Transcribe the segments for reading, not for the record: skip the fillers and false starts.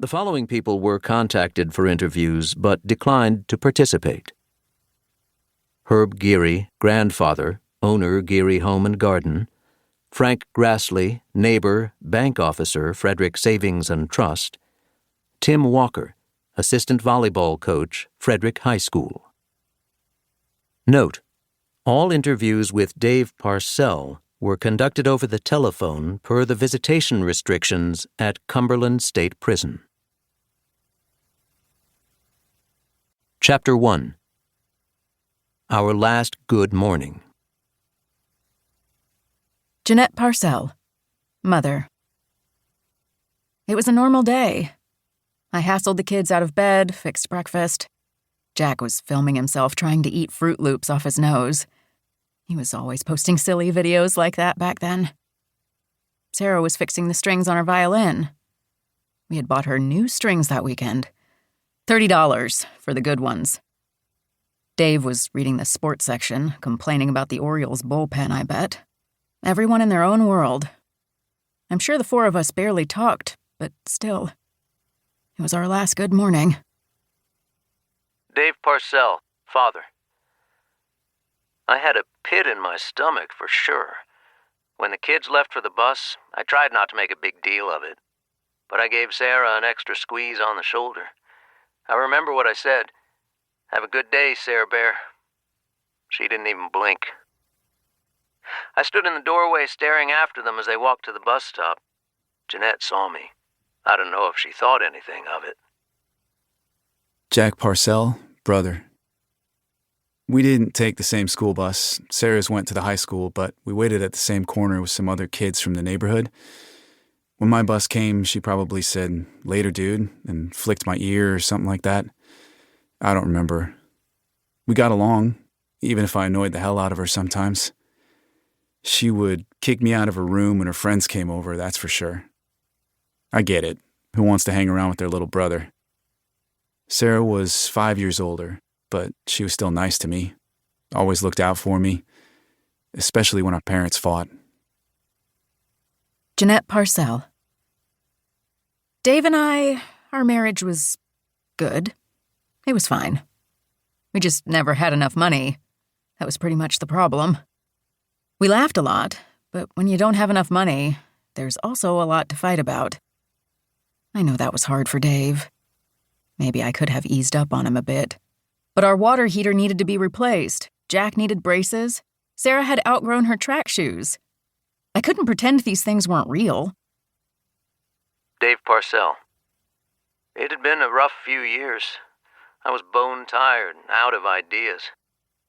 The following people were contacted for interviews but declined to participate: Herb Geary, grandfather, owner Geary Home and Garden; Frank Grassley, neighbor, bank officer, Frederick Savings and Trust; Tim Walker, assistant volleyball coach, Frederick High School. Note: all interviews with Dave Parcell were conducted over the telephone per the visitation restrictions at Cumberland State Prison. Chapter 1. Our Last Good Morning. Jeanette Parcell, mother. It was a normal day. I hassled the kids out of bed, fixed breakfast. Jack was filming himself trying to eat Fruit Loops off his nose. He was always posting silly videos like that back then. Sara was fixing the strings on her violin. We had bought her new strings that weekend. $30 for the good ones. Dave was reading the sports section, complaining about the Orioles bullpen, I bet. Everyone in their own world. I'm sure the four of us barely talked, but still. It was our last good morning. Dave Parcell, father. I had a pit in my stomach for sure. When the kids left for the bus, I tried not to make a big deal of it. But I gave Sara an extra squeeze on the shoulder. I remember what I said. "Have a good day, Sara Bear." She didn't even blink. I stood in the doorway staring after them as they walked to the bus stop. Jeanette saw me. I don't know if she thought anything of it. Jack Parcell, brother. We didn't take the same school bus. Sara's went to the high school, but we waited at the same corner with some other kids from the neighborhood. When my bus came, she probably said, "Later, dude," and flicked my ear or something like that. I don't remember. We got along, even if I annoyed the hell out of her sometimes. She would kick me out of her room when her friends came over, that's for sure. I get it. Who wants to hang around with their little brother? Sara was 5 years older, but she was still nice to me. Always looked out for me, especially when our parents fought. Jeanette Parcell. Dave and our marriage was good. It was fine. We just never had enough money. That was pretty much the problem. We laughed a lot, but when you don't have enough money, there's also a lot to fight about. I know that was hard for Dave. Maybe I could have eased up on him a bit. But our water heater needed to be replaced. Jack needed braces. Sara had outgrown her track shoes. I couldn't pretend these things weren't real. Dave Parcell. It had been a rough few years. I was bone-tired and out of ideas.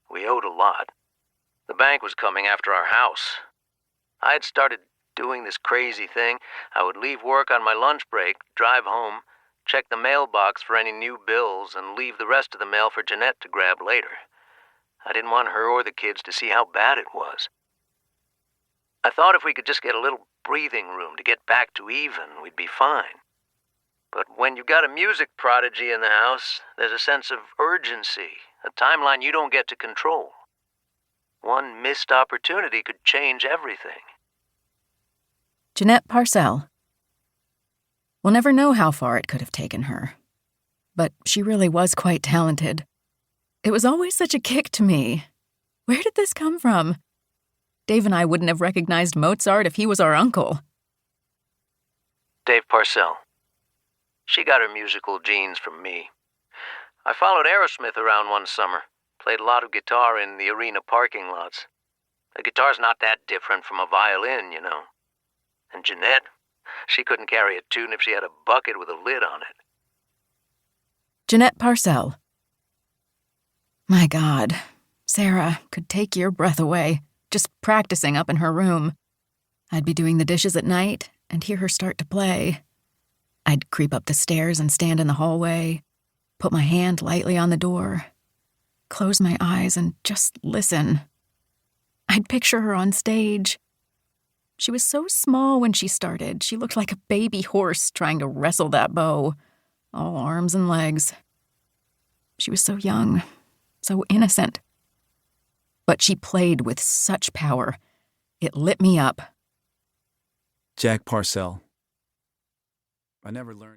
We owed a lot. The bank was coming after our house. I had started doing this crazy thing. I would leave work on my lunch break, drive home, check the mailbox for any new bills, and leave the rest of the mail for Jeanette to grab later. I didn't want her or the kids to see how bad it was. I thought if we could just get a little breathing room to get back to even, we'd be fine. But when you've got a music prodigy in the house, there's a sense of urgency, a timeline you don't get to control. One missed opportunity could change everything. Jeanette Parcell. We'll never know how far it could have taken her. But she really was quite talented. It was always such a kick to me. Where did this come from? Dave and I wouldn't have recognized Mozart if he was our uncle. Dave Parcell. She got her musical genes from me. I followed Aerosmith around one summer, played a lot of guitar in the arena parking lots. A guitar's not that different from a violin, you know. And Jeanette, she couldn't carry a tune if she had a bucket with a lid on it. Jeanette Parcell. My God, Sara could take your breath away, just practicing up in her room. I'd be doing the dishes at night and hear her start to play. I'd creep up the stairs and stand in the hallway, put my hand lightly on the door, close my eyes and just listen. I'd picture her on stage. She was so small when she started. She looked like a baby horse trying to wrestle that bow, all arms and legs. She was so young, so innocent. But she played with such power. It lit me up. Jack Parcell. I never learned.